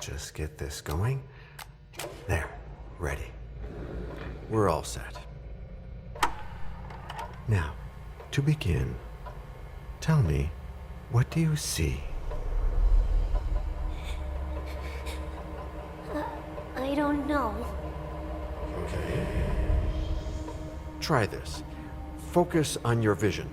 just get this going. There, ready. We're all set. Now, to begin, tell me, what do you see? I don't know. Okay. Try this. Focus on your vision.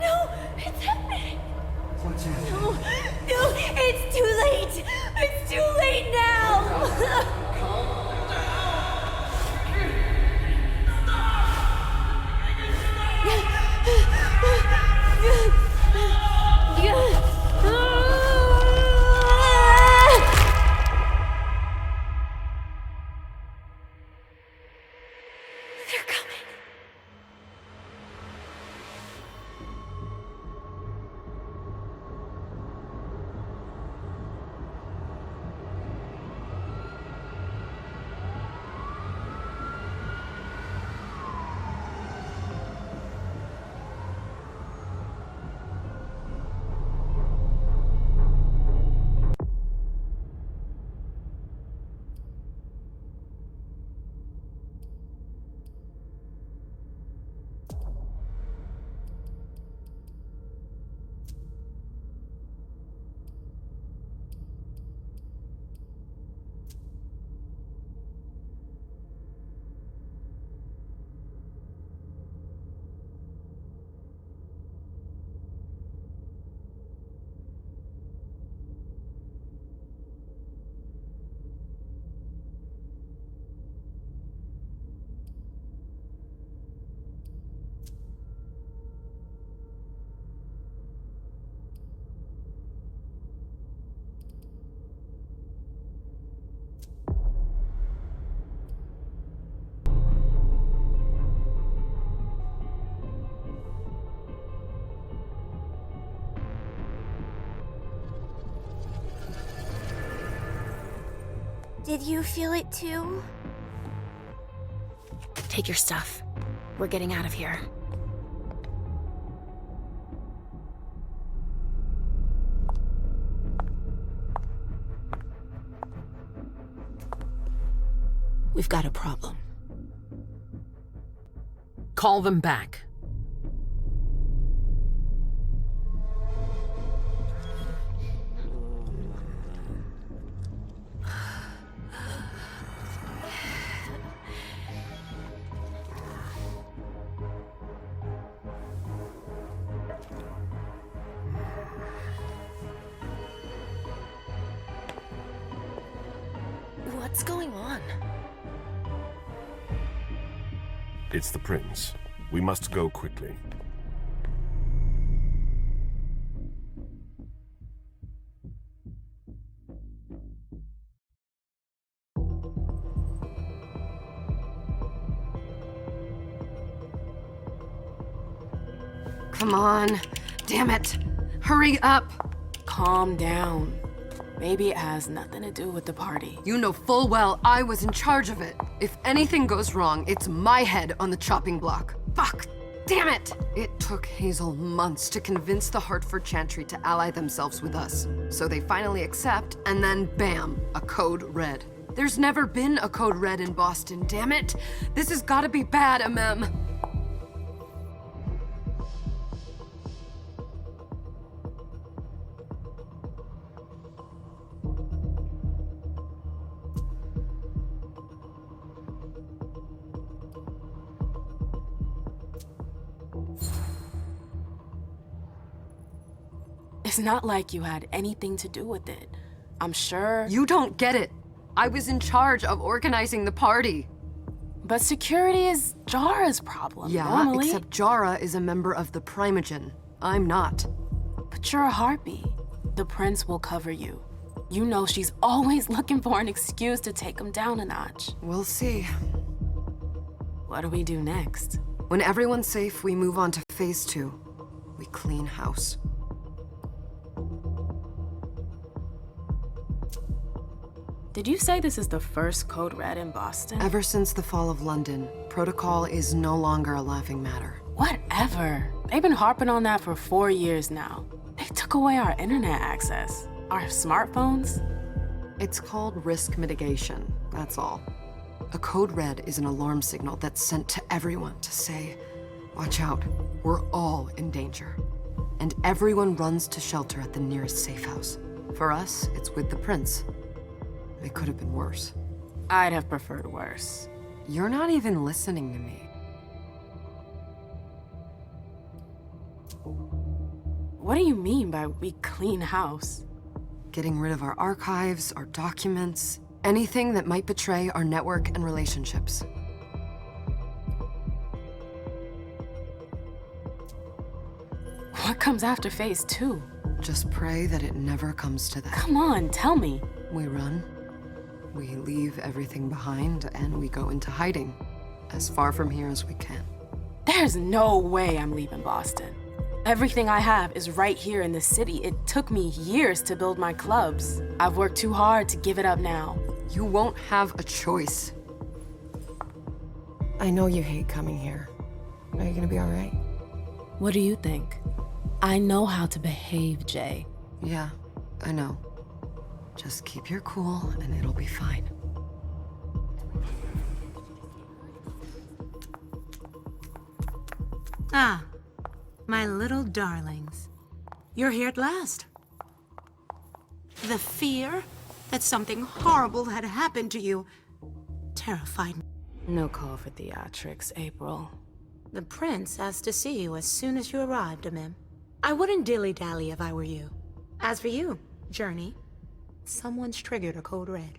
No, it's happening. What's happening? No, it's too late. It's too late now. They're coming. Did you feel it too? Take your stuff. We're getting out of here. We've got a problem. Call them back. What's going on? It's the prince. We must go quickly. Come on. Damn it. Hurry up. Calm down. Maybe it has nothing to do with the party. You know full well I was in charge of it. If anything goes wrong, it's my head on the chopping block. Fuck! Damn it! It took Hazel months to convince the Hartford Chantry to ally themselves with us. So they finally accept, and then bam, a code red. There's never been a code red in Boston, damn it! This has gotta be bad, MM. It's not like you had anything to do with it. I'm sure. You don't get it. I was in charge of organizing the party. But security is Jara's problem, Yeah, normally. except Jara is a member of the Primogen. I'm not. But you're a harpy. The prince will cover you. You know she's always looking for an excuse to take him down a notch. We'll see. What do we do next? When everyone's safe, we move on to phase 2. We clean house. Did you say this is the first code red in Boston? Ever since the fall of London, protocol is no longer a laughing matter. Whatever. They've been harping on that for 4 years now. They took away our internet access. Our smartphones. It's called risk mitigation, that's all. A code red is an alarm signal that's sent to everyone to say, watch out, we're all in danger. And everyone runs to shelter at the nearest safe house. For us, it's with the prince. It could have been worse. I'd have preferred worse. You're not even listening to me. What do you mean by we clean house? Getting rid of our archives, our documents, anything that might betray our network and relationships. What comes after phase 2? Just pray that it never comes to that. Come on, tell me. We run, we leave everything behind, and we go into hiding, as far from here as we can. There's no way I'm leaving Boston. Everything I have is right here in the city. It took me years to build my clubs. I've worked too hard to give it up now. You won't have a choice. I know you hate coming here. Are you gonna be all right? What do you think? I know how to behave, Jay. Yeah, I know. Just keep your cool and it'll be fine. Ah, my little darlings. You're here at last. The fear that something horrible had happened to you terrified me. No call for theatrics, April. The prince asked to see you as soon as you arrived, Amim. I wouldn't dilly-dally if I were you. As for you, Journey, someone's triggered a code red.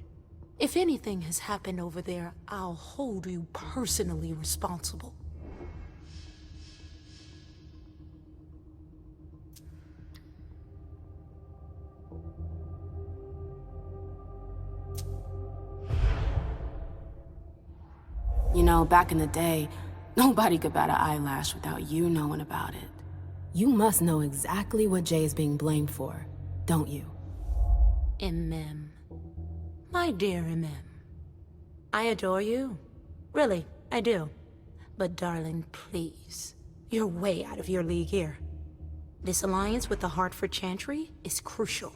If anything has happened over there, I'll hold you personally responsible. You know, back in the day, nobody could bat an eyelash without you knowing about it. You must know exactly what Jay is being blamed for, don't you? Imem. My dear Imem. I adore you. Really, I do. But darling, please. You're way out of your league here. This alliance with the Hartford Chantry is crucial.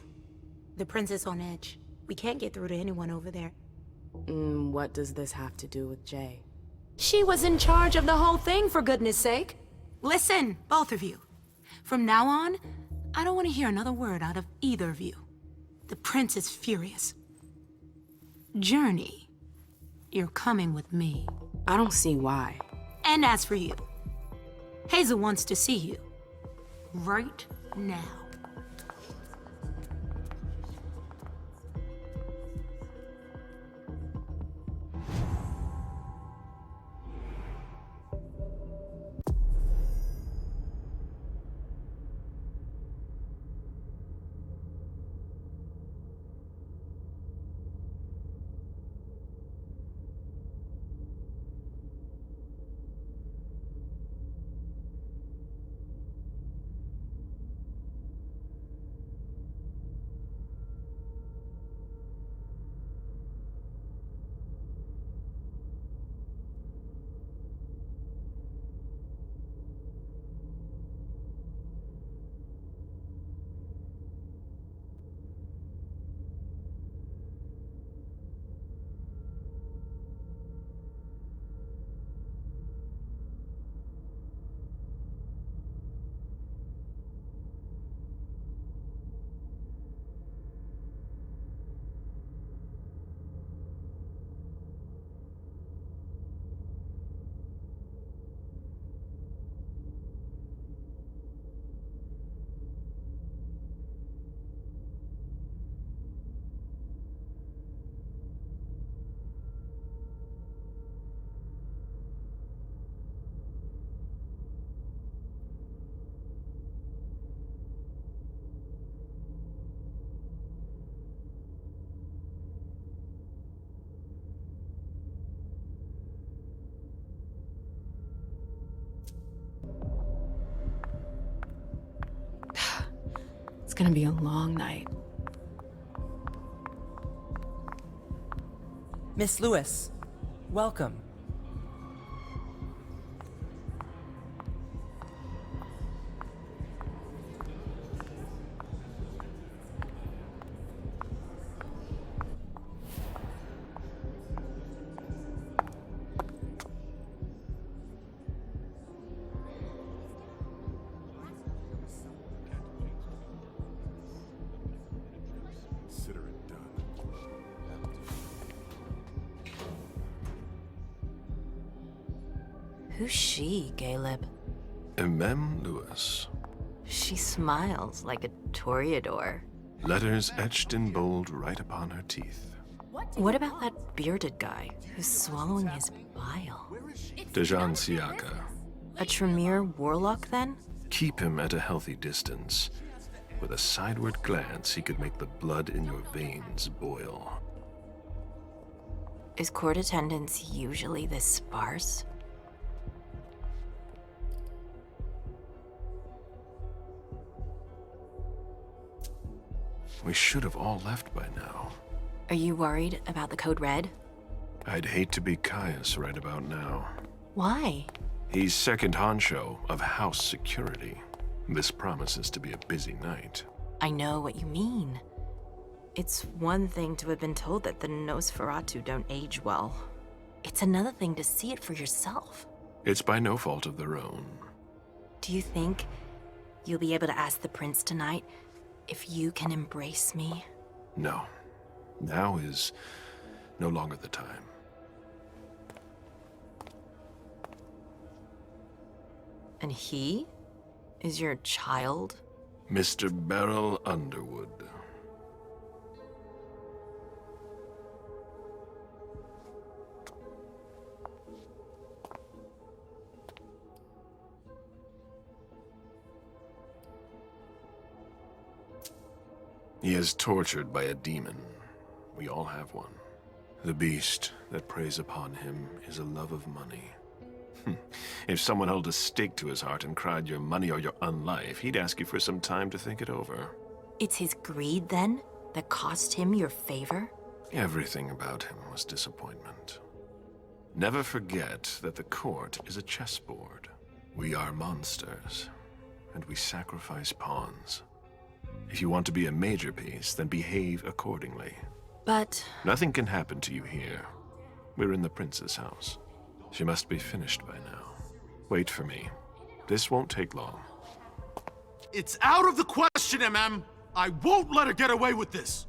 The prince is on edge. We can't get through to anyone over there. What does this have to do with Jay? She was in charge of the whole thing, for goodness sake. Listen, both of you. From now on, I don't want to hear another word out of either of you. The prince is furious. Journey, you're coming with me. I don't see why. And as for you, Hazel wants to see you. Right now. It's gonna be a long night. Miss Lewis, welcome. Consider it done. Who's she, Caleb? Mem Lewis. She smiles like a toreador. Letters etched in bold right upon her teeth. What about that bearded guy who's swallowing his bile? Dejan Siaka. A Tremere warlock, then? Keep him at a healthy distance. With a sideward glance, he could make the blood in your veins boil. Is court attendance usually this sparse? We should have all left by now. Are you worried about the Code Red? I'd hate to be Caius right about now. Why? He's second honcho of house security. This promises to be a busy night. I know what you mean. It's one thing to have been told that the Nosferatu don't age well. It's another thing to see it for yourself. It's by no fault of their own. Do you think you'll be able to ask the prince tonight if you can embrace me? No. Now is no longer the time. And he is your child? Mr. Beryl Underwood. He is tortured by a demon. We all have one. The beast that preys upon him is a love of money. If someone held a stake to his heart and cried your money or your unlife, he'd ask you for some time to think it over. It's his greed, then, that cost him your favor? Everything about him was disappointment. Never forget that the court is a chessboard. We are monsters, and we sacrifice pawns. If you want to be a major piece, then behave accordingly. But Nothing can happen to you here. We're in the prince's house. She must be finished by now. Wait for me. This won't take long. It's out of the question, MM! I won't let her get away with this!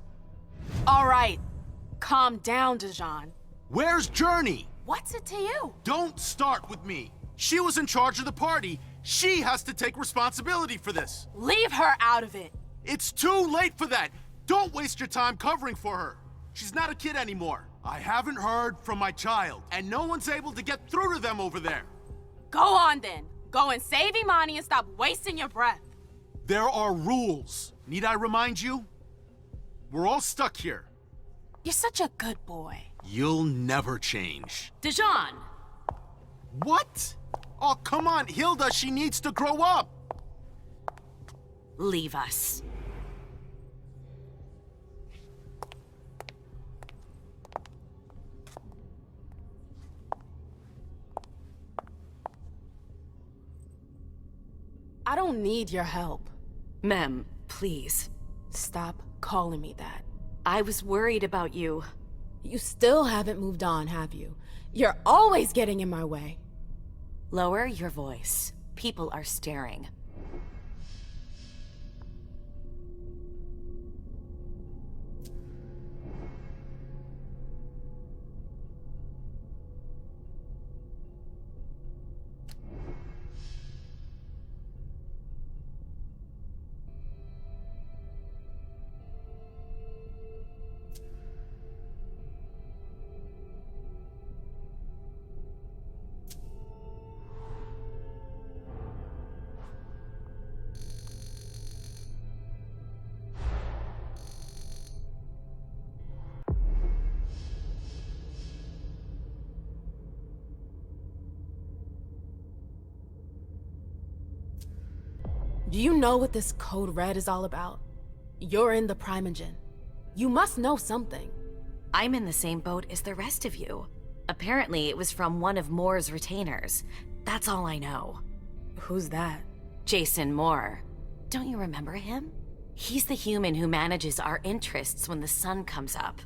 All right. Calm down, Dejan. Where's Journey? What's it to you? Don't start with me. She was in charge of the party. She has to take responsibility for this. Leave her out of it. It's too late for that. Don't waste your time covering for her. She's not a kid anymore. I haven't heard from my child, and no one's able to get through to them over there. Go on then. Go and save Imani and stop wasting your breath. There are rules. Need I remind you? We're all stuck here. You're such a good boy. You'll never change. Dejan! What? Oh, come on, Hilda, she needs to grow up. leave us. I don't need your help. Mem, please. Stop calling me that. I was worried about you. You still haven't moved on, have you? You're always getting in my way. Lower your voice. People are staring. Do you know what this Code Red is all about? You're in the Primogen. You must know something. I'm in the same boat as the rest of you. Apparently, it was from one of Moore's retainers. That's all I know. Who's that? Jason Moore. Don't you remember him? He's the human who manages our interests when the sun comes up.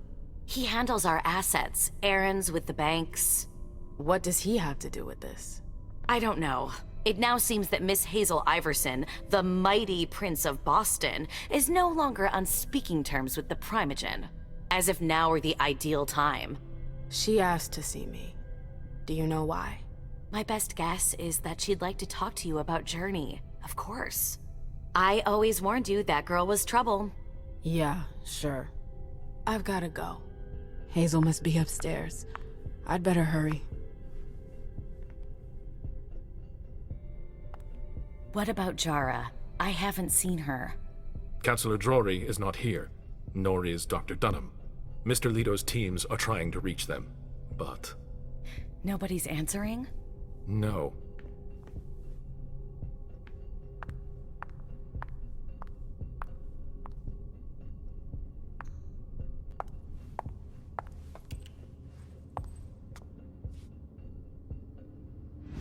He handles our assets, errands with the banks. What does he have to do with this? I don't know. It now seems that Miss Hazel Iverson, the mighty Prince of Boston, is no longer on speaking terms with the Primogen. As if now were the ideal time. She asked to see me. Do you know why? My best guess is that she'd like to talk to you about Journey, of course. I always warned you that girl was trouble. Yeah, sure. I've gotta go. Hazel must be upstairs. I'd better hurry. What about Jara? I haven't seen her. Councillor Drury is not here, nor is Dr. Dunham. Mr. Leto's teams are trying to reach them, but... Nobody's answering? No.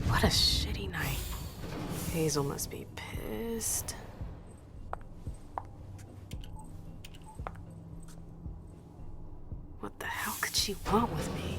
What a shitty night. Hazel must be pissed. What the hell could she want with me?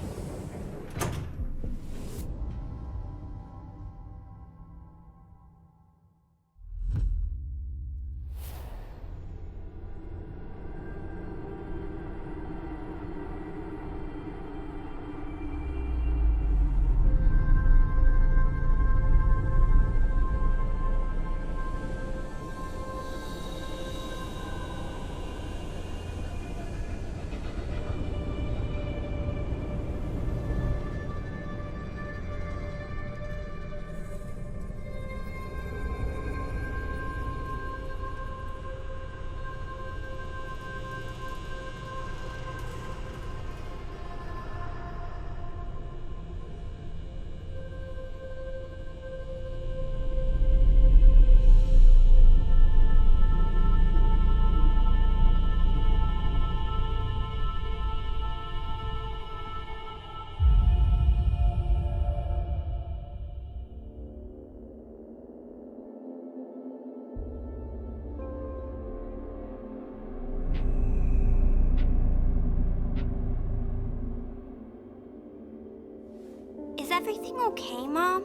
Is everything okay, Mom?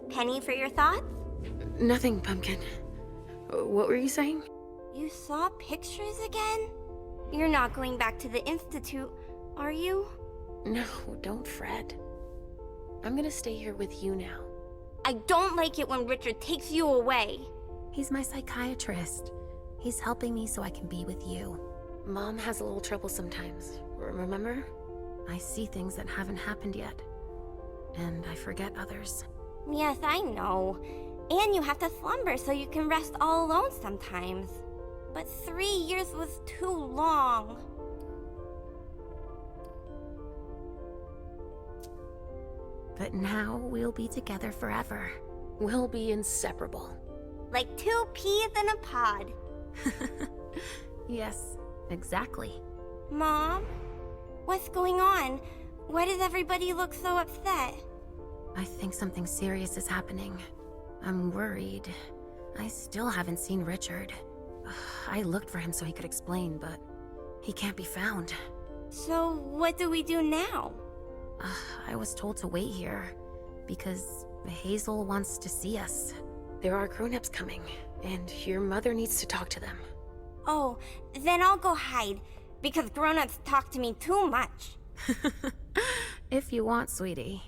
Penny for your thoughts? Nothing, Pumpkin. What were you saying? You saw pictures again? You're not going back to the Institute, are you? No, don't fret. I'm gonna stay here with you now. I don't like it when Richard takes you away. He's my psychiatrist. He's helping me so I can be with you. Mom has a little trouble sometimes, remember? I see things that haven't happened yet. And I forget others. Yes, I know. And you have to slumber so you can rest all alone sometimes. But 3 years was too long. But now we'll be together forever. We'll be inseparable. Like 2 peas in a pod. Yes, exactly. Mom? What's going on? Why does everybody look so upset? I think something serious is happening. I'm worried. I still haven't seen Richard. I looked for him so he could explain, but he can't be found. So what do we do now? I was told to wait here because Hazel wants to see us. There are grown-ups coming, and your mother needs to talk to them. Oh, then I'll go hide, because grown-ups talk to me too much. If you want, sweetie.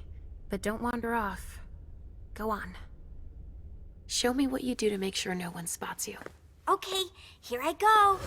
But don't wander off. Go on. Show me what you do to make sure no one spots you. Okay, here I go.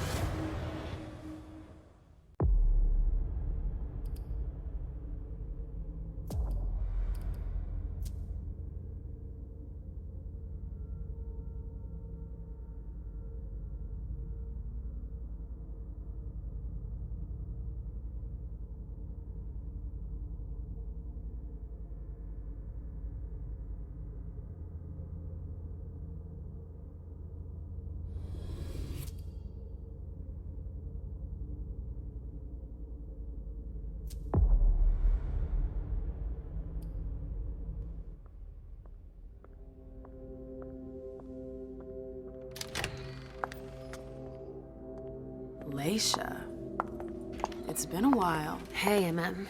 Leisha. It's been a while. Hey, MM.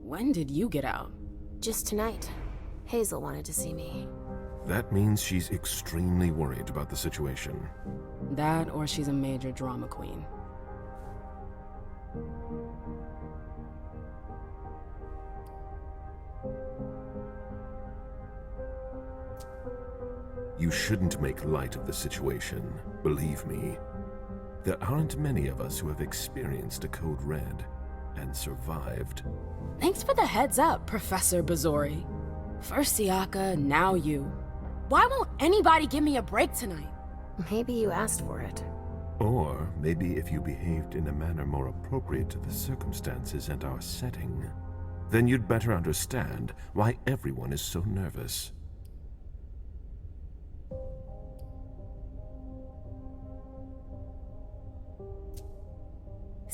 When did you get out? Just tonight. Hazel wanted to see me. That means she's extremely worried about the situation. That, or she's a major drama queen. You shouldn't make light of the situation, believe me. There aren't many of us who have experienced a code red and survived. Thanks for the heads up, Professor Bazori. First Siaka, now you. Why won't anybody give me a break tonight? Maybe you asked for it. Or maybe if you behaved in a manner more appropriate to the circumstances and our setting, then you'd better understand why everyone is so nervous.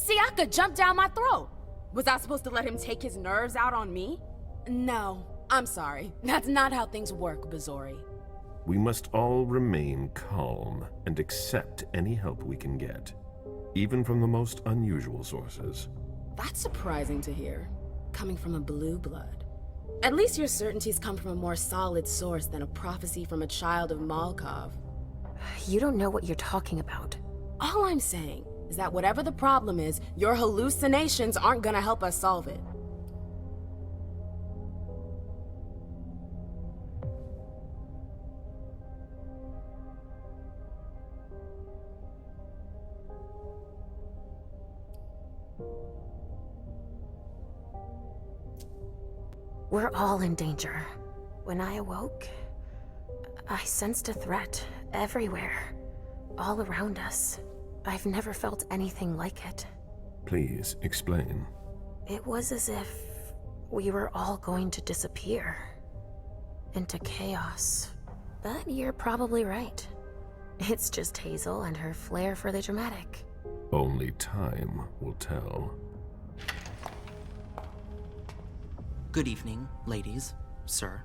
Siaka jumped down my throat. Was I supposed to let him take his nerves out on me? No, I'm sorry. That's not how things work, Bazori. We must all remain calm and accept any help we can get, even from the most unusual sources. That's surprising to hear, coming from a blue blood. At least your certainties come from a more solid source than a prophecy from a child of Malkov. You don't know what you're talking about. All I'm saying is that whatever the problem is, your hallucinations aren't gonna help us solve it. We're all in danger. When I awoke, I sensed a threat everywhere, all around us. I've never felt anything like it. Please, explain. It was as if we were all going to disappear into chaos. But you're probably right. It's just Hazel and her flair for the dramatic. Only time will tell. Good evening, ladies, sir.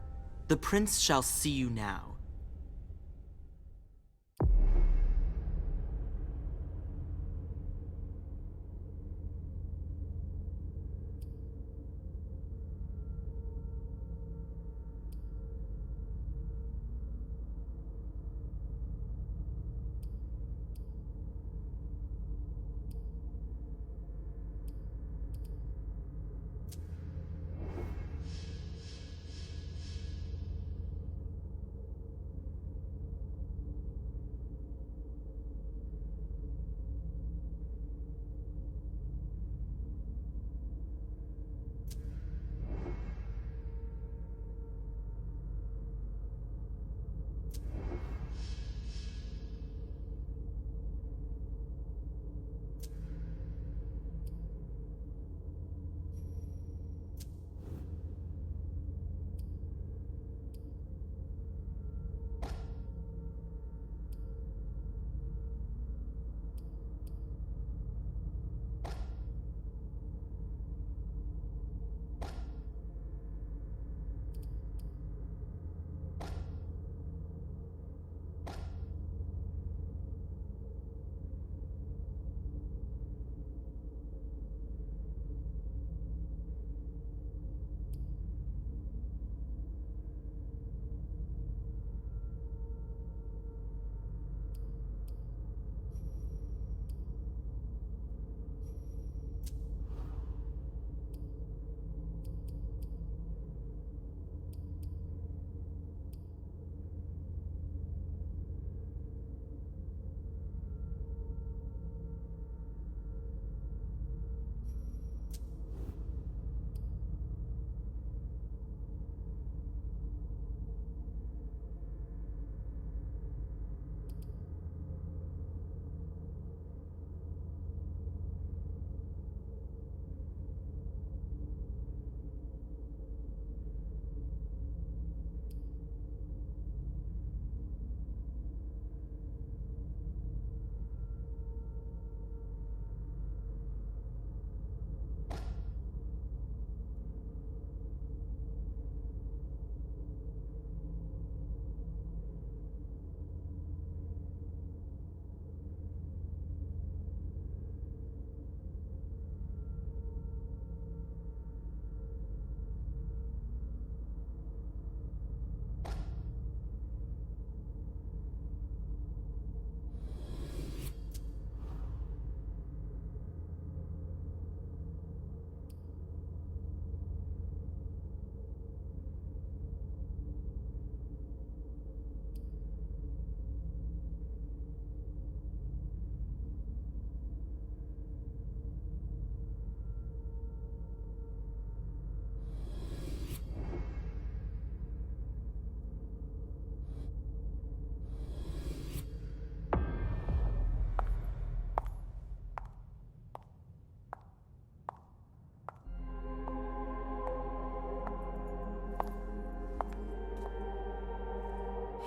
The prince shall see you now.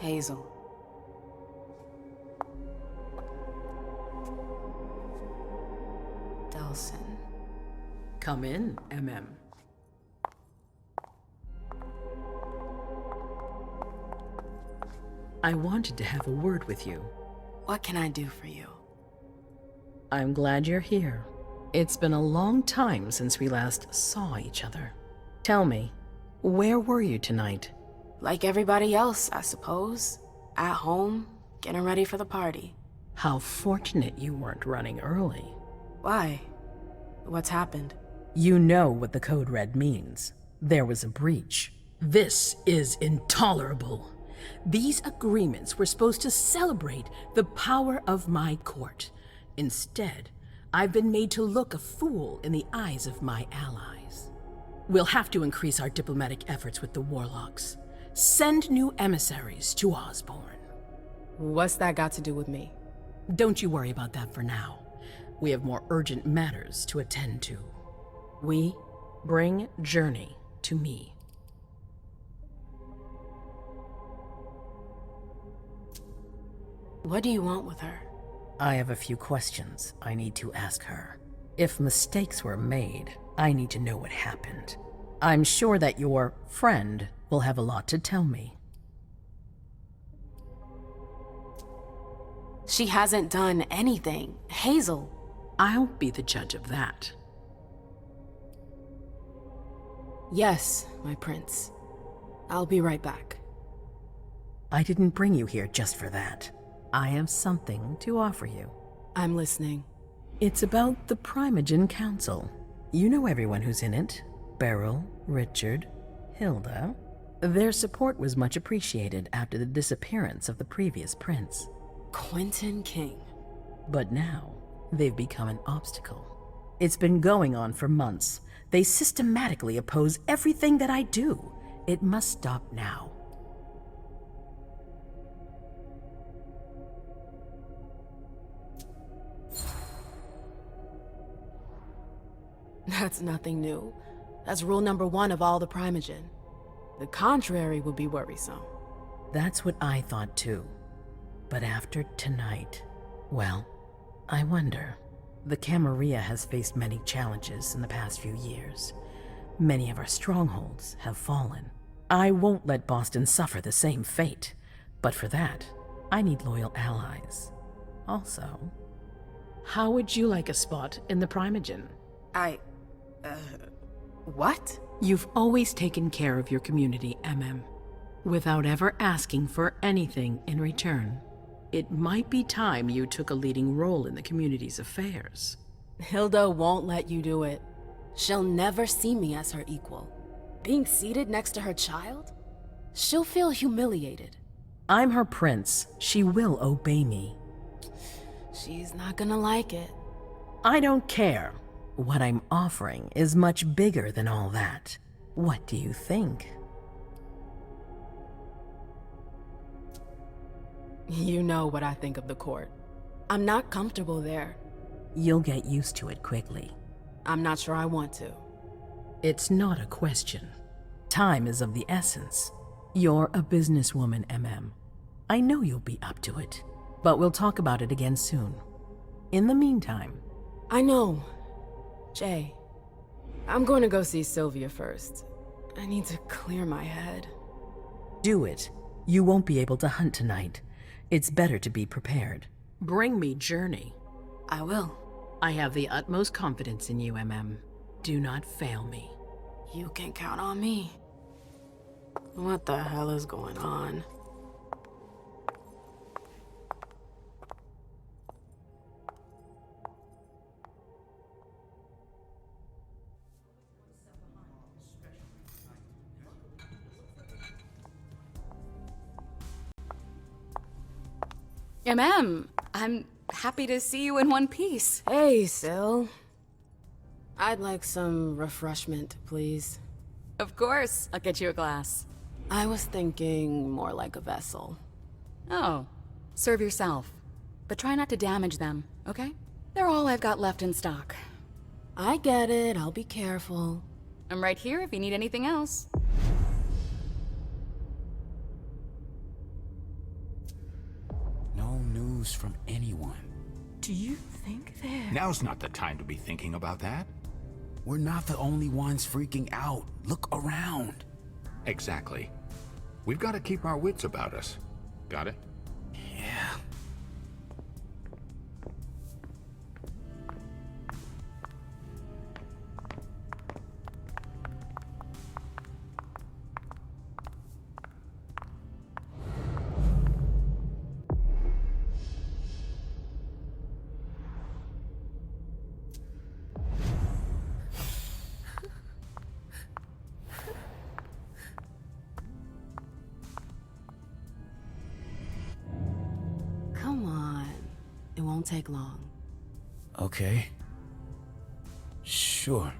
Hazel. Delson. Come in, MM. I wanted to have a word with you. What can I do for you? I'm glad you're here. It's been a long time since we last saw each other. Tell me, where were you tonight? Like everybody else, I suppose. At home, getting ready for the party. How fortunate you weren't running early. Why? What's happened? You know what the code red means. There was a breach. This is intolerable. These agreements were supposed to celebrate the power of my court. Instead, I've been made to look a fool in the eyes of my allies. We'll have to increase our diplomatic efforts with the warlocks. Send new emissaries to Osborne. What's that got to do with me? Don't you worry about that for now. We have more urgent matters to attend to. We bring Journey to me. What do you want with her? I have a few questions I need to ask her. If mistakes were made, I need to know what happened. I'm sure that your friend will have a lot to tell me. She hasn't done anything. Hazel. I'll be the judge of that. Yes, my prince. I'll be right back. I didn't bring you here just for that. I have something to offer you. I'm listening. It's about the Primogen Council. You know everyone who's in it. Beryl, Richard, Hilda. Their support was much appreciated after the disappearance of the previous prince. Quentin King. But now, they've become an obstacle. It's been going on for months. They systematically oppose everything that I do. It must stop now. That's nothing new. That's rule number 1 of all the Primogen. The contrary would be worrisome. That's what I thought too. But after tonight, well, I wonder. The Kamariya has faced many challenges in the past few years. Many of our strongholds have fallen. I won't let Boston suffer the same fate. But for that, I need loyal allies. Also, how would you like a spot in the Primogen? What? You've always taken care of your community, MM, without ever asking for anything in return. It might be time you took a leading role in the community's affairs. Hilda won't let you do it. She'll never see me as her equal. Being seated next to her child? She'll feel humiliated. I'm her prince. She will obey me. She's not gonna like it. I don't care. What I'm offering is much bigger than all that. What do you think? You know what I think of the court. I'm not comfortable there. You'll get used to it quickly. I'm not sure I want to. It's not a question. Time is of the essence. You're a businesswoman, MM. I know you'll be up to it, but we'll talk about it again soon. In the meantime... I know. Jay, I'm going to go see Sylvia first. I need to clear my head. Do it. You won't be able to hunt tonight. It's better to be prepared. Bring me Journey. I will. I have the utmost confidence in you, MM. Do not fail me. You can count on me. What the hell is going on? I'm happy to see you in one piece. Hey, Syl. I'd like some refreshment, please. Of course, I'll get you a glass. I was thinking more like a vessel. Oh, serve yourself. But try not to damage them, okay? They're all I've got left in stock. I get it, I'll be careful. I'm right here if you need anything else. news from anyone. Do you think they're... Now's not the time to be thinking about that. We're not the only ones freaking out. Look around. Exactly. We've got to keep our wits about us. Got it? Yeah. Come on. It won't take long. Okay. Sure.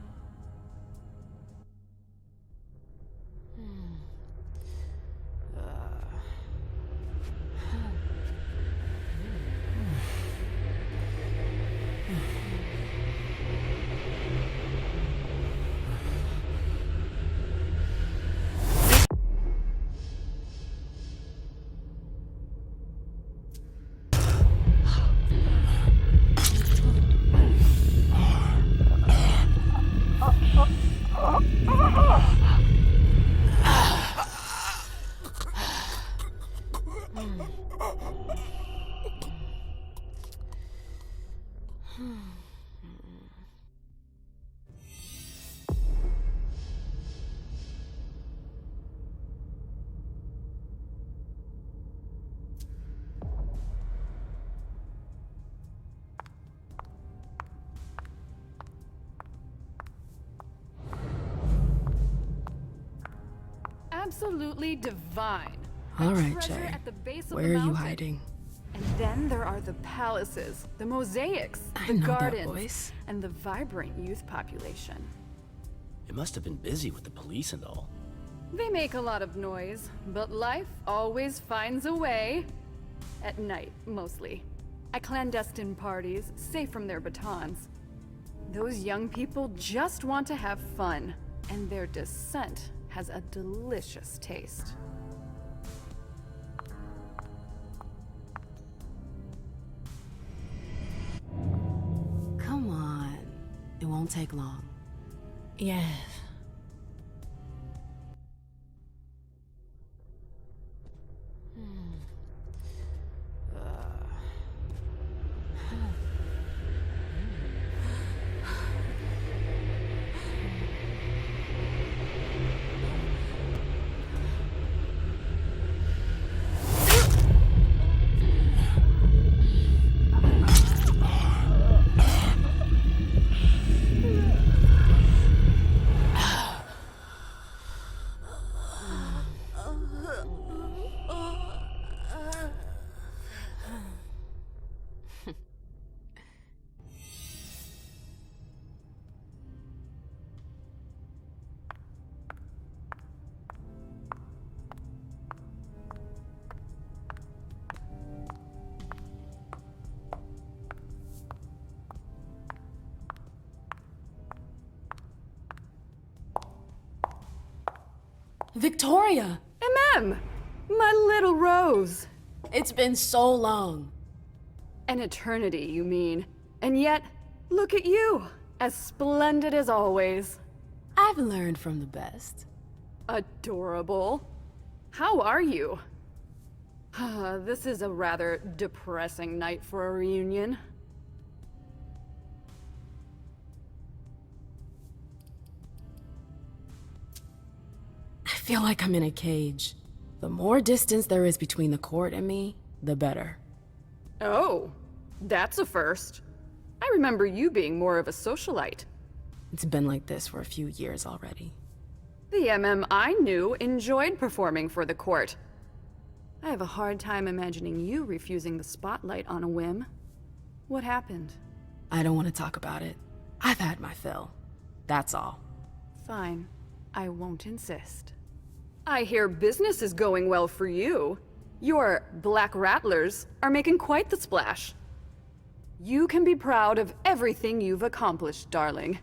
Absolutely divine. All A right, treasure Jay. at the base of Where the are you mountain. hiding? And then there are the palaces, the mosaics, I the know that gardens, voice. and the vibrant youth population. It must have been busy with the police and all. They make a lot of noise, but life always finds a way. At night, mostly. At clandestine parties, safe from their batons. Those young people just want to have fun, and their descent has a delicious taste. Come on. It won't take long. Yes. Victoria! My little rose! It's been so long. An eternity, you mean. And yet, look at you! As splendid as always. I've learned from the best. Adorable. How are you? This is a rather depressing night for a reunion. I feel like I'm in a cage. The more distance there is between the court and me, the better. Oh, that's a first. I remember you being more of a socialite. It's been like this for a few years already. The I knew enjoyed performing for the court. I have a hard time imagining you refusing the spotlight on a whim. What happened? I don't want to talk about it. I've had my fill. That's all. Fine. I won't insist. I hear business is going well for you. Your Black Rattlers are making quite the splash. You can be proud of everything you've accomplished, darling.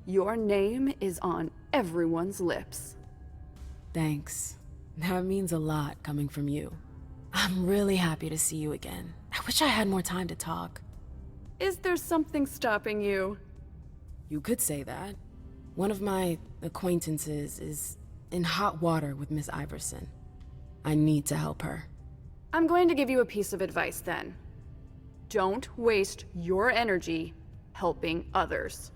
Your name is on everyone's lips. Thanks. That means a lot coming from you. I'm really happy to see you again. I wish I had more time to talk. Is there something stopping you? You could say that. One of my acquaintances is in hot water with Miss Iverson. I need to help her. I'm going to give you a piece of advice then. Don't waste your energy helping others.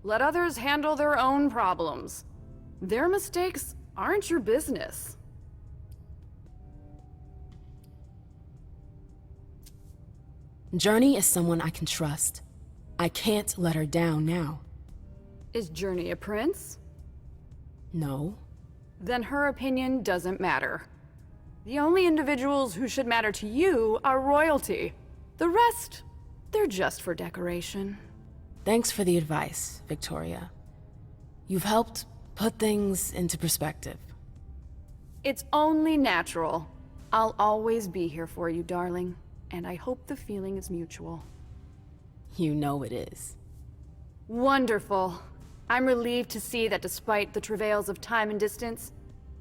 Let others handle their own problems. Their mistakes aren't your business. Journey is someone I can trust. I can't let her down now. Is Journey a prince? No. Then her opinion doesn't matter. The only individuals who should matter to you are royalty. The rest, they're just for decoration. Thanks for the advice, Victoria. You've helped put things into perspective. It's only natural. I'll always be here for you, darling. And I hope the feeling is mutual. You know it is. Wonderful. I'm relieved to see that despite the travails of time and distance,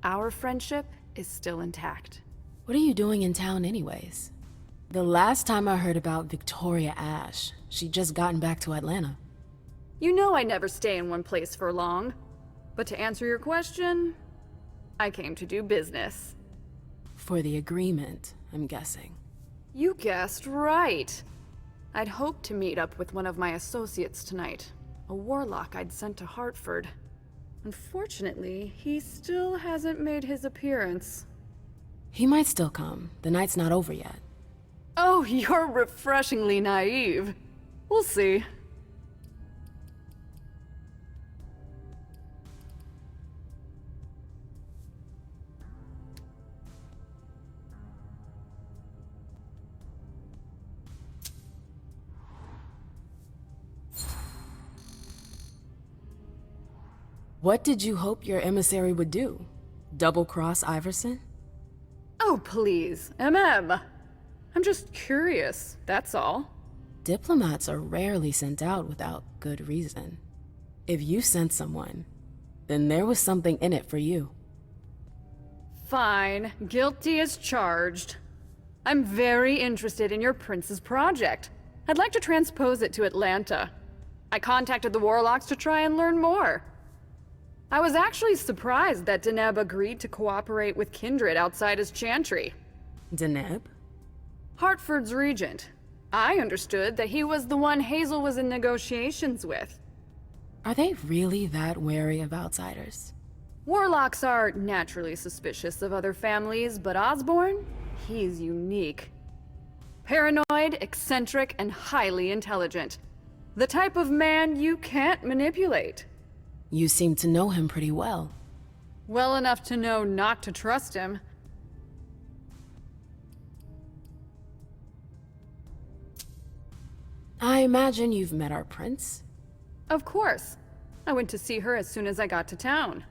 our friendship is still intact. What are you doing in town anyways? The last time I heard about Victoria Ash, she'd just gotten back to Atlanta. You know I never stay in one place for long. But to answer your question, I came to do business. For the agreement, I'm guessing. You guessed right. I'd hoped to meet up with one of my associates tonight, a warlock I'd sent to Hartford. Unfortunately, he still hasn't made his appearance. He might still come. The night's not over yet. Oh, you're refreshingly naive. We'll see. What did you hope your emissary would do? Double-cross Iverson? Oh, please, MM. I'm just curious, that's all. Diplomats are rarely sent out without good reason. If you sent someone, then there was something in it for you. Fine, guilty as charged. I'm very interested in your prince's project. I'd like to transpose it to Atlanta. I contacted the warlocks to try and learn more. I was actually surprised that Deneb agreed to cooperate with Kindred outside his chantry. Deneb? Hartford's regent. I understood that he was the one Hazel was in negotiations with. Are they really that wary of outsiders? Warlocks are naturally suspicious of other families, but Osborne? He's unique. Paranoid, eccentric, and highly intelligent. The type of man you can't manipulate. You seem to know him pretty well. Well enough to know not to trust him. I imagine you've met our prince? Of course. I went to see her as soon as I got to town.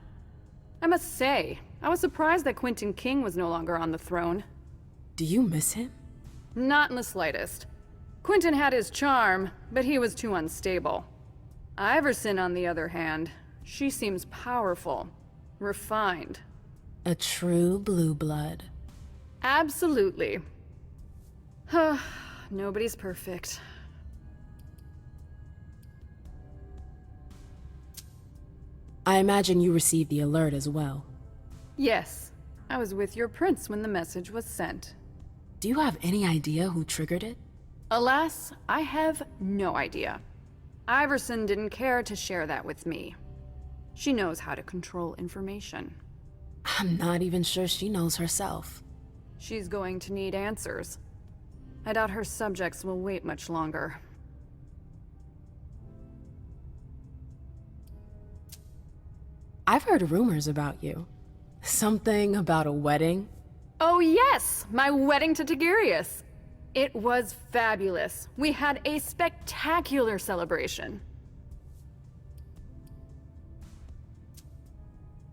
I must say, I was surprised that Quentin King was no longer on the throne. Do you miss him? Not in the slightest. Quentin had his charm, but he was too unstable. Iverson, on the other hand, she seems powerful, refined. A true blue blood. Absolutely. Nobody's perfect. I imagine you received the alert as well. Yes, I was with your prince when the message was sent. Do you have any idea who triggered it? Alas, I have no idea. Iverson didn't care to share that with me. She knows how to control information. I'm not even sure she knows herself. She's going to need answers. I doubt her subjects will wait much longer. I've heard rumors about you. Something about a wedding? Oh yes! My wedding to Tigurius! It was fabulous. We had a spectacular celebration.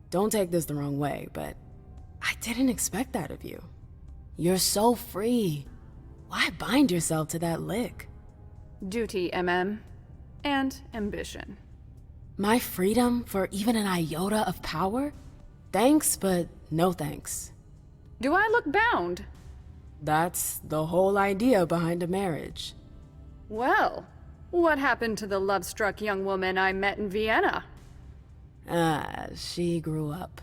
Don't take this the wrong way, but I didn't expect that of you. You're so free. Why bind yourself to that lick? Duty, MM. And ambition. My freedom for even an iota of power? Thanks, but no thanks. Do I look bound? That's the whole idea behind a marriage. Well, what happened to the love-struck young woman I met in Vienna? She grew up.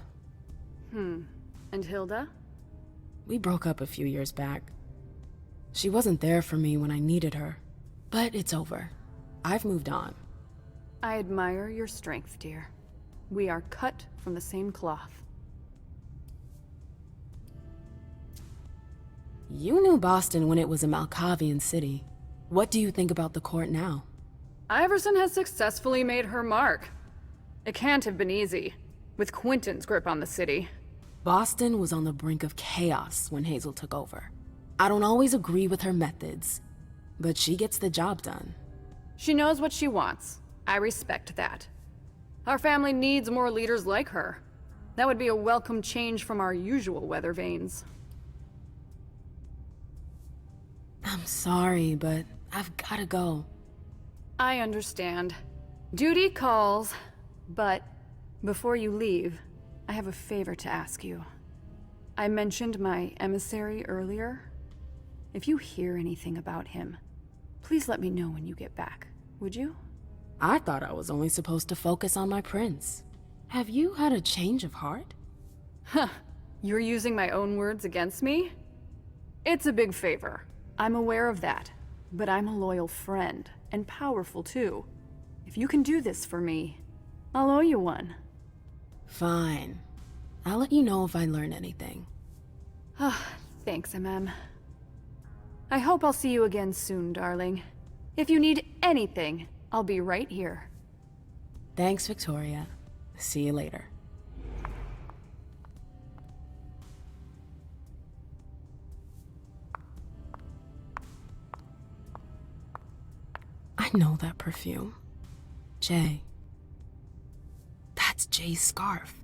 And Hilda? We broke up a few years back. She wasn't there for me when I needed her. But it's over. I've moved on. I admire your strength, dear. We are cut from the same cloth. You knew Boston when it was a Malkavian city. What do you think about the court now? Iverson has successfully made her mark. It can't have been easy, with Quentin's grip on the city. Boston was on the brink of chaos when Hazel took over. I don't always agree with her methods, but she gets the job done. She knows what she wants. I respect that. Our family needs more leaders like her. That would be a welcome change from our usual weather vanes. I'm sorry, but I've gotta go. I understand. Duty calls, but before you leave, I have a favor to ask you. I mentioned my emissary earlier. If you hear anything about him, please let me know when you get back, would you? I thought I was only supposed to focus on my prince. Have you had a change of heart? Huh, you're using my own words against me? It's a big favor. I'm aware of that, but I'm a loyal friend, and powerful too. If you can do this for me, I'll owe you one. Fine. I'll let you know if I learn anything. Thanks, MM. I hope I'll see you again soon, darling. If you need anything, I'll be right here. Thanks, Victoria. See you later. I know that perfume. Jay. That's Jay's scarf.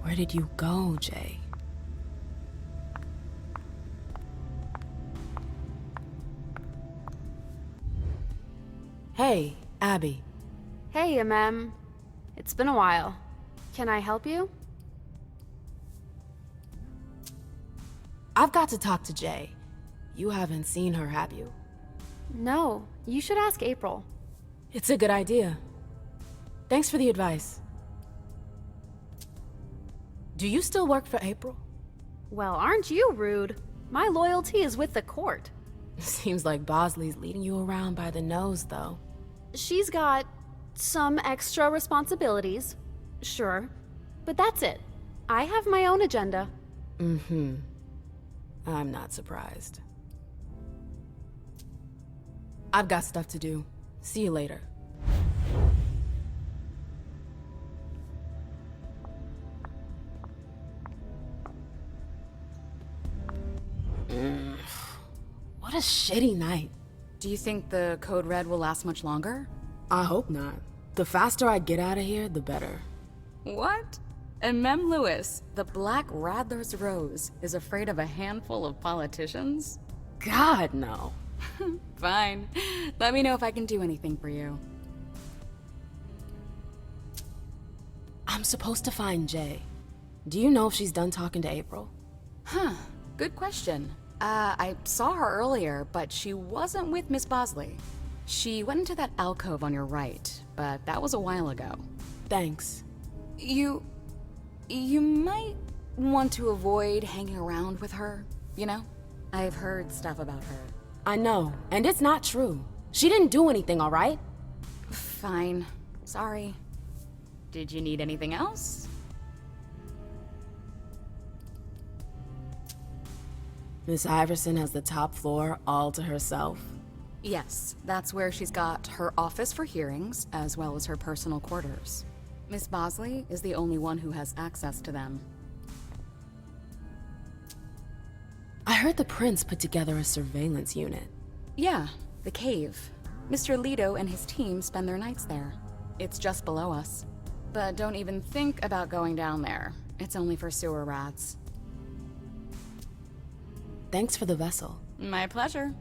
Where did you go, Jay? Hey, Abby. Hey, MM. It's been a while. Can I help you? I've got to talk to Jay. You haven't seen her, have you? No, you should ask April. It's a good idea. Thanks for the advice. Do you still work for April? Well, aren't you rude? My loyalty is with the court. Seems like Bosley's leading you around by the nose, though. She's got some extra responsibilities, sure, but that's it. I have my own agenda. I'm not surprised. I've got stuff to do. See you later. What a shitty night. Do you think the Code Red will last much longer? I hope not. The faster I get out of here, the better. What? And Mem Lewis, the Black Rattler's Rose, is afraid of a handful of politicians? God, no. Fine. Let me know if I can do anything for you. I'm supposed to find Jay. Do you know if she's done talking to April? Huh. Good question. I saw her earlier, but she wasn't with Miss Bosley. She went into that alcove on your right, but that was a while ago. Thanks. You might want to avoid hanging around with her, you know? I've heard stuff about her. I know, and it's not true. She didn't do anything, all right? Fine. Sorry. Did you need anything else? Miss Iverson has the top floor all to herself. Yes, that's where she's got her office for hearings, as well as her personal quarters. Miss Bosley is the only one who has access to them. I heard the prince put together a surveillance unit. Yeah, the cave. Mr. Leto and his team spend their nights there. It's just below us. But don't even think about going down there. It's only for sewer rats. Thanks for the vessel. My pleasure.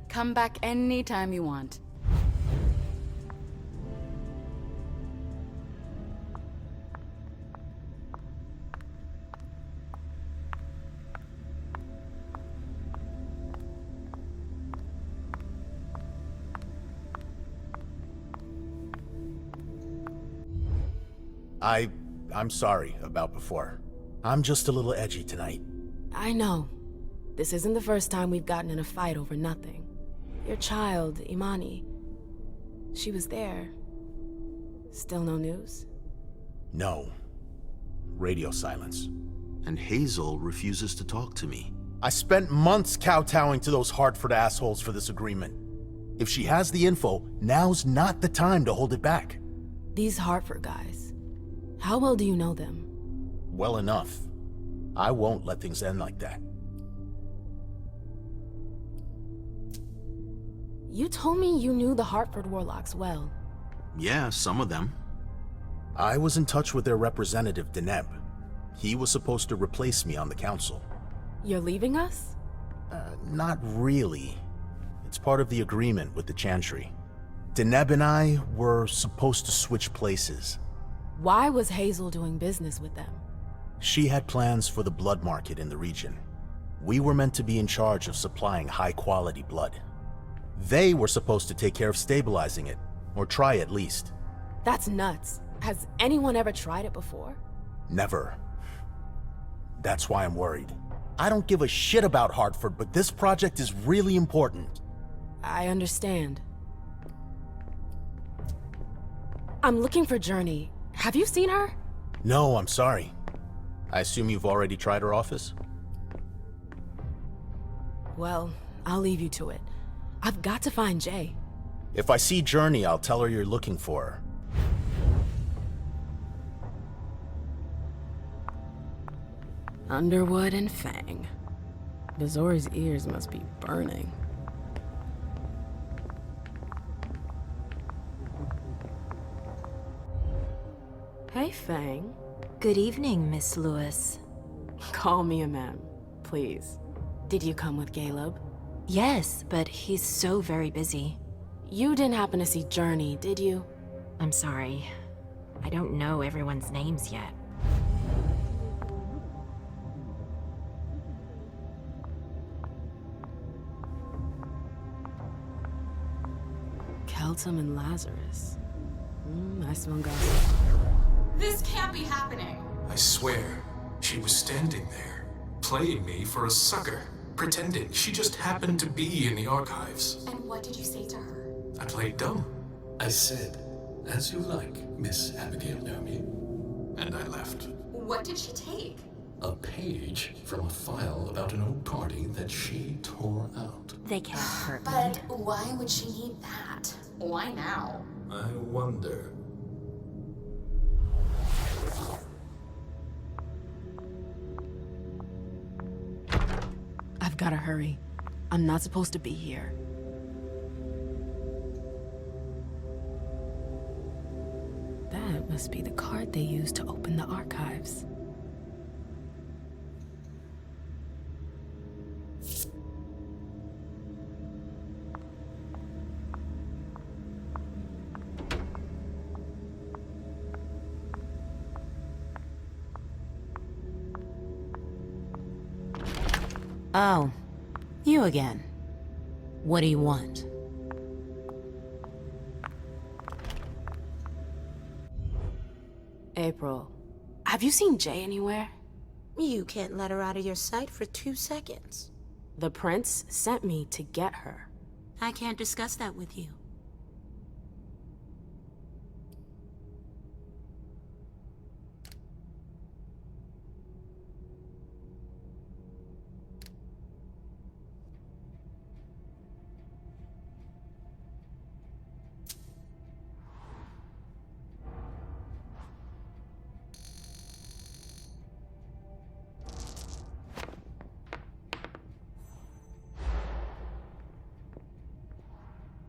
Come back anytime you want. I'm sorry about before. I'm just a little edgy tonight. I know. This isn't the first time we've gotten in a fight over nothing. Your child, Imani, she was there. Still no news? No. Radio silence. And Hazel refuses to talk to me. I spent months kowtowing to those Hartford assholes for this agreement. If she has the info, now's not the time to hold it back. These Hartford guys, how well do you know them? Well enough. I won't let things end like that. You told me you knew the Hartford Warlocks well. Yeah, some of them. I was in touch with their representative, Deneb. He was supposed to replace me on the council. You're leaving us? Not really. It's part of the agreement with the Chantry. Deneb and I were supposed to switch places. Why was Hazel doing business with them? She had plans for the blood market in the region. We were meant to be in charge of supplying high-quality blood. They were supposed to take care of stabilizing it, or try at least. That's nuts. Has anyone ever tried it before? Never. That's why I'm worried. I don't give a shit about Hartford, but this project is really important. I understand. I'm looking for Journey. Have you seen her? No, I'm sorry. I assume you've already tried her office? Well, I'll leave you to it. I've got to find Jay. If I see Journey, I'll tell her you're looking for her. Underwood and Fang. Bazori's ears must be burning. Hey, Fang. Good evening, Miss Lewis. Call me a ma'am, please. Did you come with Caleb? Yes, but he's so very busy. You didn't happen to see Journey, did you? I'm sorry. I don't know everyone's names yet. Keltum and Lazarus. I smell gossip. This can't be happening. I swear, she was standing there, playing me for a sucker, pretending she just happened to be in the archives. And what did you say to her? I played dumb. I said, as you like, Miss Abigail Naomi. And I left. What did she take? A page from a file about an old party that she tore out. They can't hurt me. But why would she need that? Why now? I wonder. I've gotta hurry. I'm not supposed to be here. That must be the card they used to open the archives. Oh, you again. What do you want? April, have you seen Jay anywhere? You can't let her out of your sight for 2 seconds. The prince sent me to get her. I can't discuss that with you.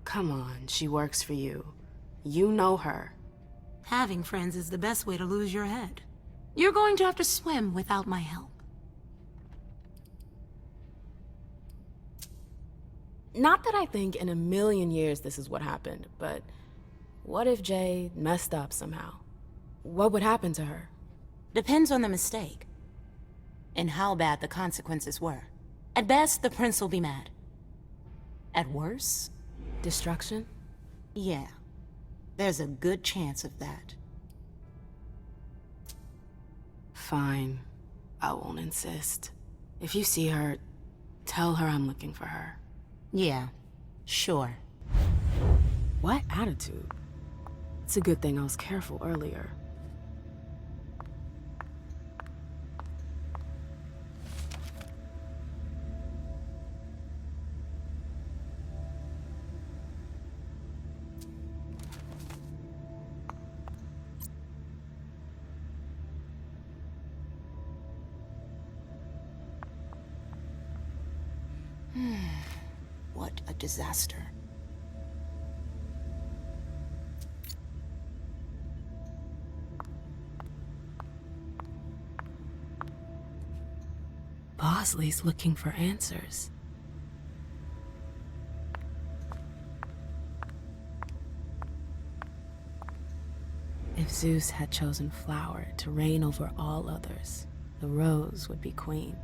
Come on, she works for you. You know her. Having friends is the best way to lose your head. You're going to have to swim without my help. Not that I think in a million years this is what happened, but what if Jay messed up somehow? What would happen to her? Depends on the mistake. And how bad the consequences were. At best, the prince will be mad. At worst... Destruction? Yeah. There's a good chance of that. Fine. I won't insist. If you see her, tell her I'm looking for her. Yeah, sure. What attitude? It's a good thing I was careful earlier. What a disaster. Bosley's looking for answers. If Zeus had chosen Flower to reign over all others, the rose would be queen.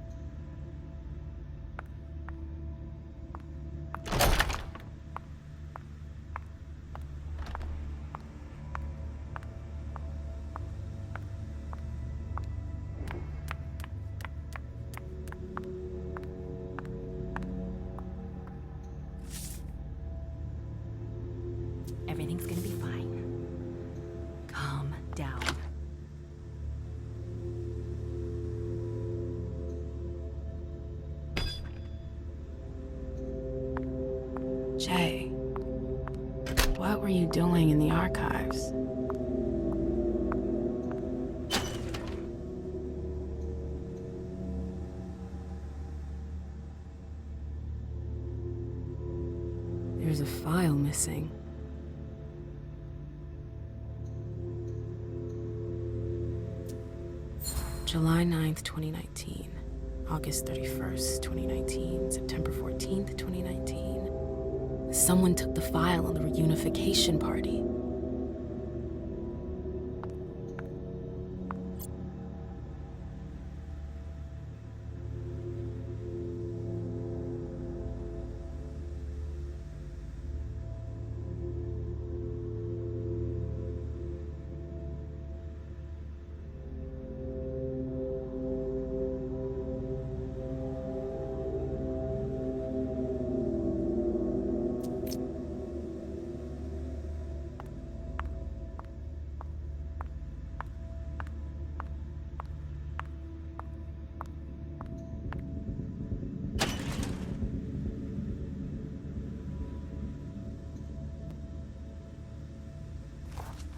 Everything's gonna be fine. Calm down. Jay, what were you doing in the archives? There's a file missing. July 9th, 2019. August 31st, 2019. September 14th, 2019. Someone took the file on the reunification party.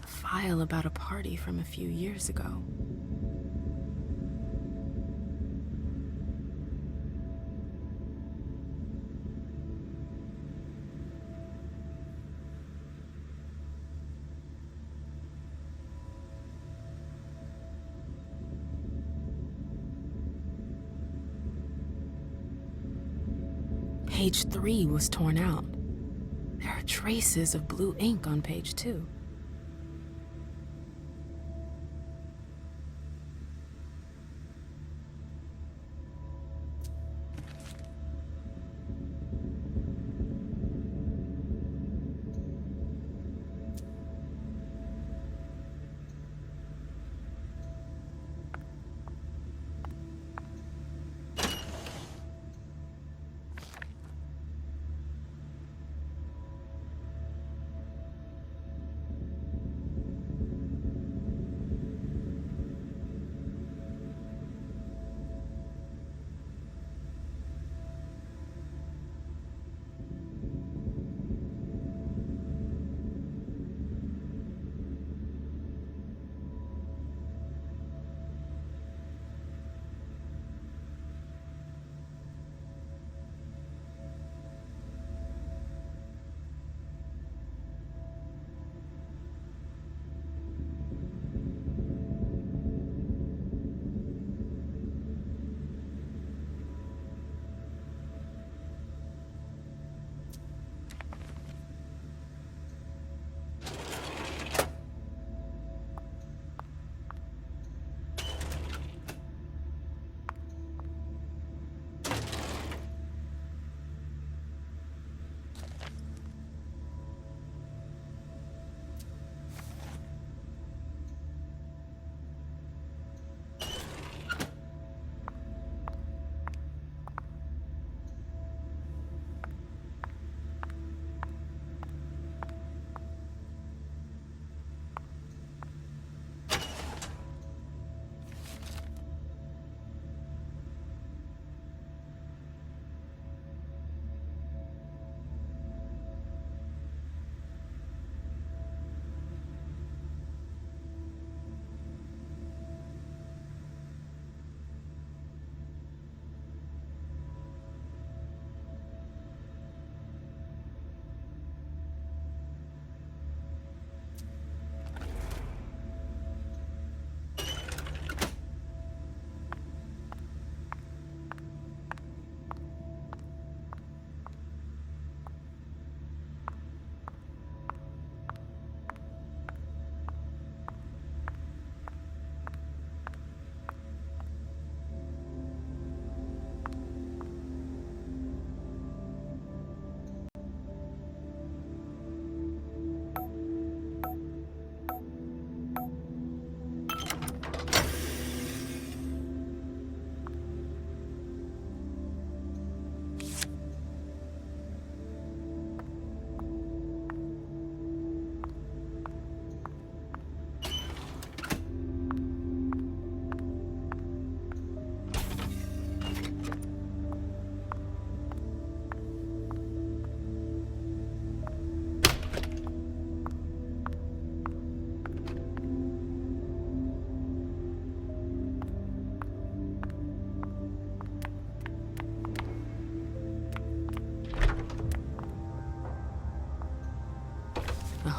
File about a party from a few years ago. Page 3 was torn out. There are traces of blue ink on page 2.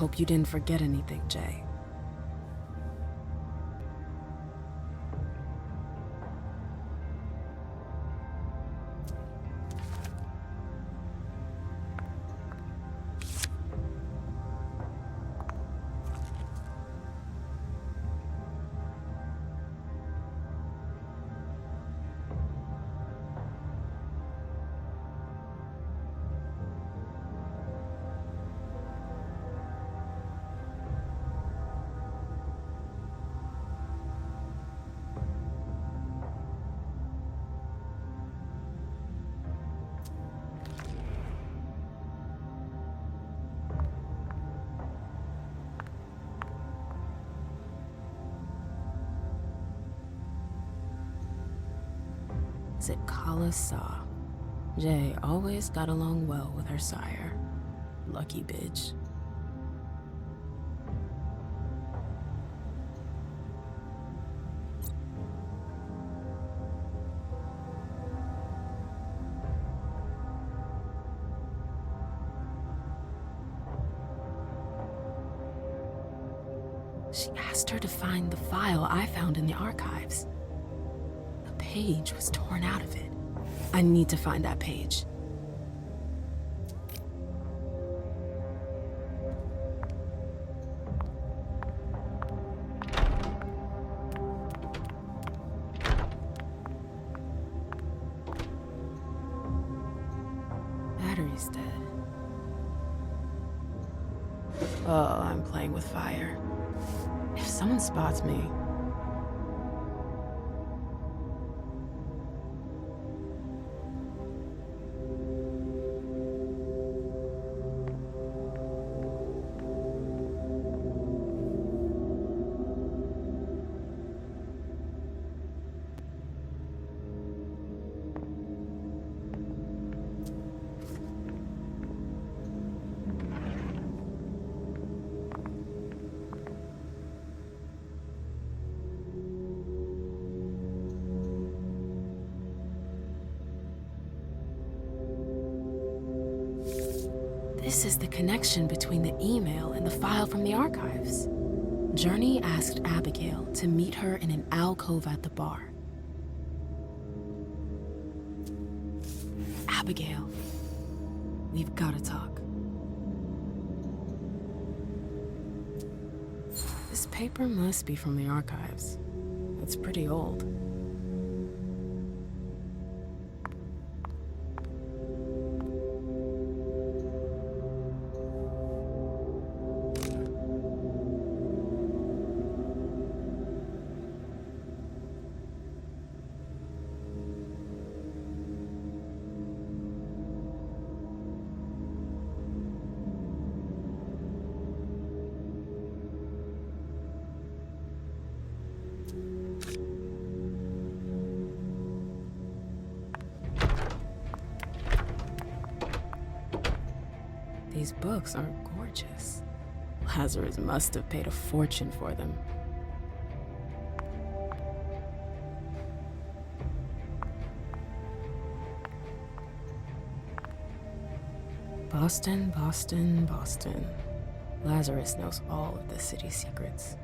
Hope you didn't forget anything, Jay. Is it Kala Saw? Jay always got along well with her sire. Lucky bitch. She asked her to find the file I found in the archives. The page was torn out of it. I need to find that page. Battery's dead. Oh, I'm playing with fire. If someone spots me... This is the connection between the email and the file from the archives. Journey asked Abigail to meet her in an alcove at the bar. Abigail, we've got to talk. This paper must be from the archives. It's pretty old. These books are gorgeous. Lazarus must have paid a fortune for them. Boston, Boston, Boston. Lazarus knows all of the city's secrets.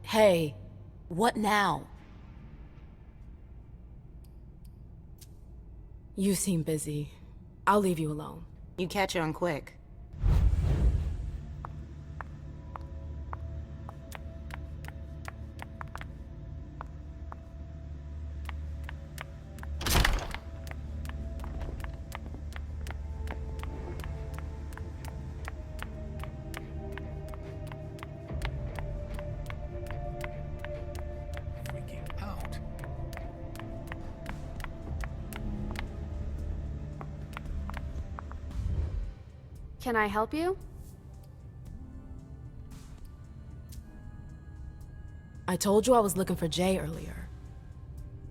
Hey, what now? You seem busy. I'll leave you alone. You catch on quick. Can I help you? I told you I was looking for Jay earlier.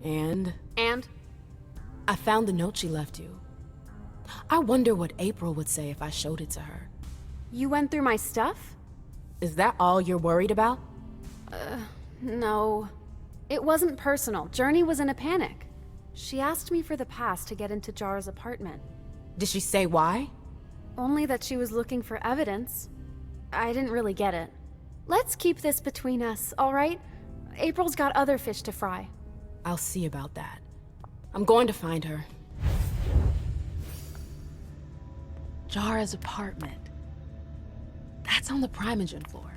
And? And? I found the note she left you. I wonder what April would say if I showed it to her. You went through my stuff? Is that all you're worried about? No. It wasn't personal. Journey was in a panic. She asked me for the pass to get into Jar's apartment. Did she say why? Only that she was looking for evidence. I didn't really get it. Let's keep this between us, all right? April's got other fish to fry. I'll see about that. I'm going to find her. Jara's apartment. That's on the Primogen floor.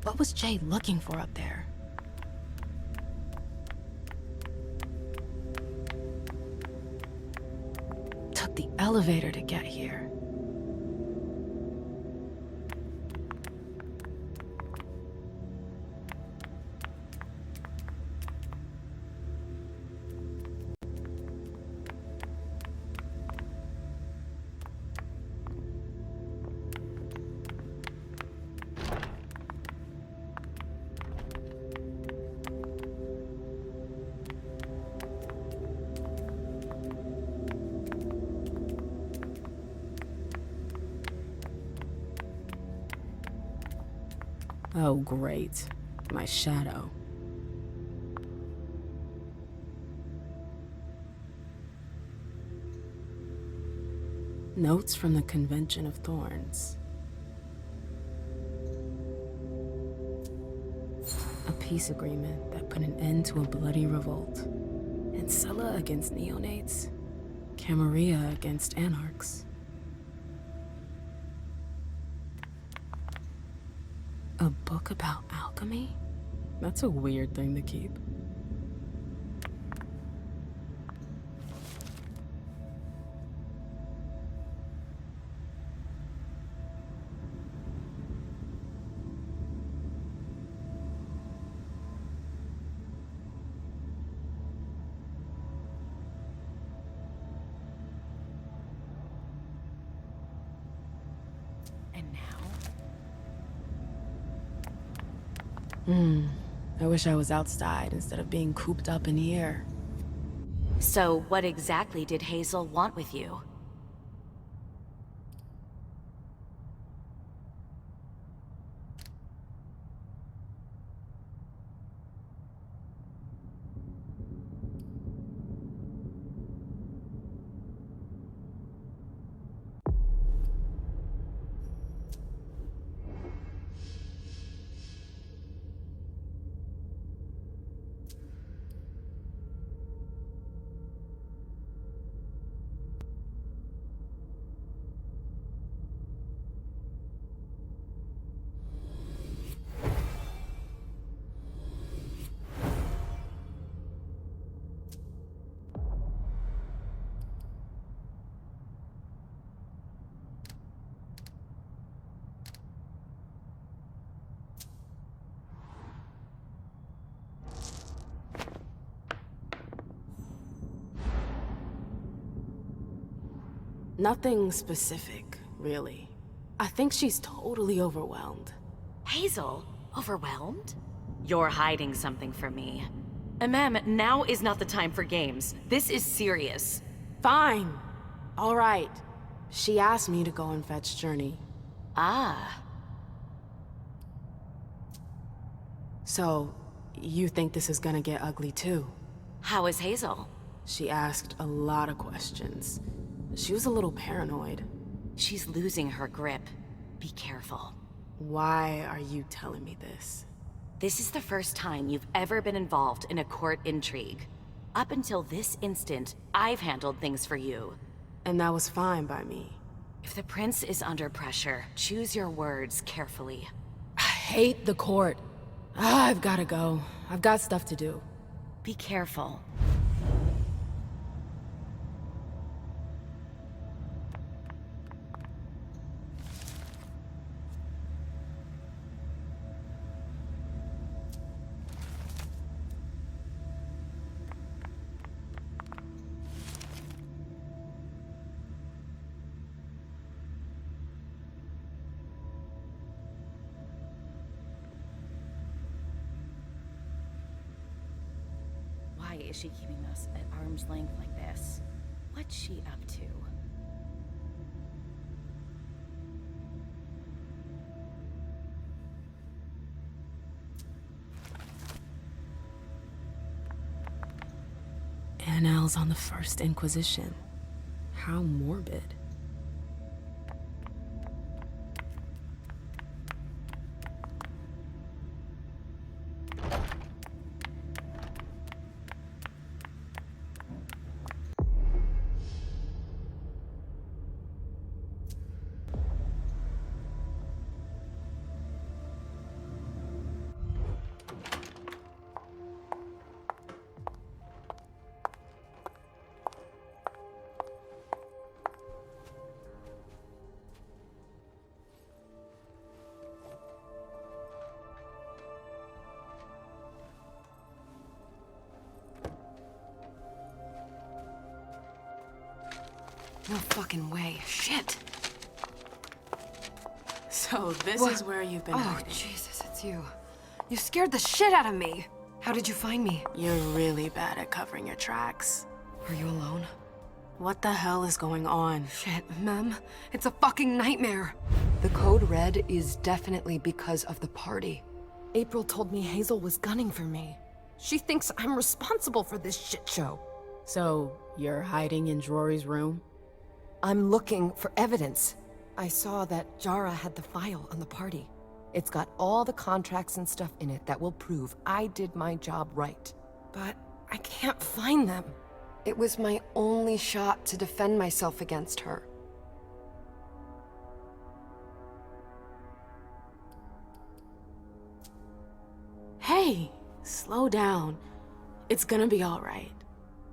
What was Jay looking for up there? Took the elevator to get here. Oh, great. My shadow. Notes from the Convention of Thorns. A peace agreement that put an end to a bloody revolt. Ancilla against neonates. Camarilla against anarchs. A book about alchemy? That's a weird thing to keep. I wish I was outside instead of being cooped up in here. So what exactly did Hazel want with you? Nothing specific, really. I think she's totally overwhelmed. Hazel? Overwhelmed? You're hiding something from me. Ma'am, now is not the time for games. This is serious. Fine. All right. She asked me to go and fetch Journey. Ah. So, you think this is gonna get ugly too? How is Hazel? She asked a lot of questions. She was a little paranoid. She's losing her grip. Be careful. Why are you telling me this? This is the first time you've ever been involved in a court intrigue. Up until this instant, I've handled things for you. And that was fine by me. If the prince is under pressure, choose your words carefully. I hate the court. I've gotta go. I've got stuff to do. Be careful. is she keeping us at arm's length like this? What's she up to? Annals on the First Inquisition. How morbid. No fucking way. Shit. So this is where you've been hiding. Jesus, it's you. You scared the shit out of me. How did you find me? You're really bad at covering your tracks. Are you alone? What the hell is going on? Shit, Mem. It's a fucking nightmare. The code red is definitely because of the party. April told me Hazel was gunning for me. She thinks I'm responsible for this shit show. So, you're hiding in Drury's room? I'm looking for evidence. I saw that Jara had the file on the party. It's got all the contracts and stuff in it that will prove I did my job right. But I can't find them. It was my only shot to defend myself against her. Hey, slow down. It's gonna be all right.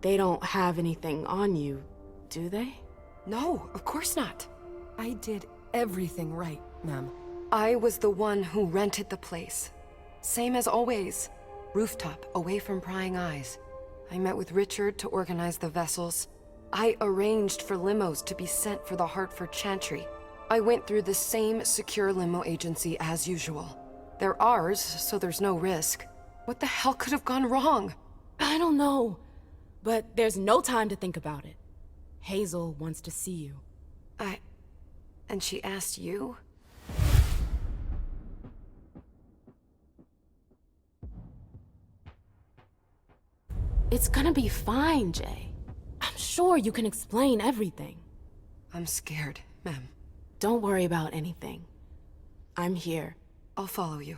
They don't have anything on you, do they? No, of course not. I did everything right, Mem. I was the one who rented the place. Same as always. Rooftop, away from prying eyes. I met with Richard to organize the vessels. I arranged for limos to be sent for the Hartford Chantry. I went through the same secure limo agency as usual. They're ours, so there's no risk. What the hell could have gone wrong? I don't know, but there's no time to think about it. Hazel wants to see you. And she asked you? It's gonna be fine, Jay. I'm sure you can explain everything. I'm scared, Mem. Don't worry about anything. I'm here. I'll follow you.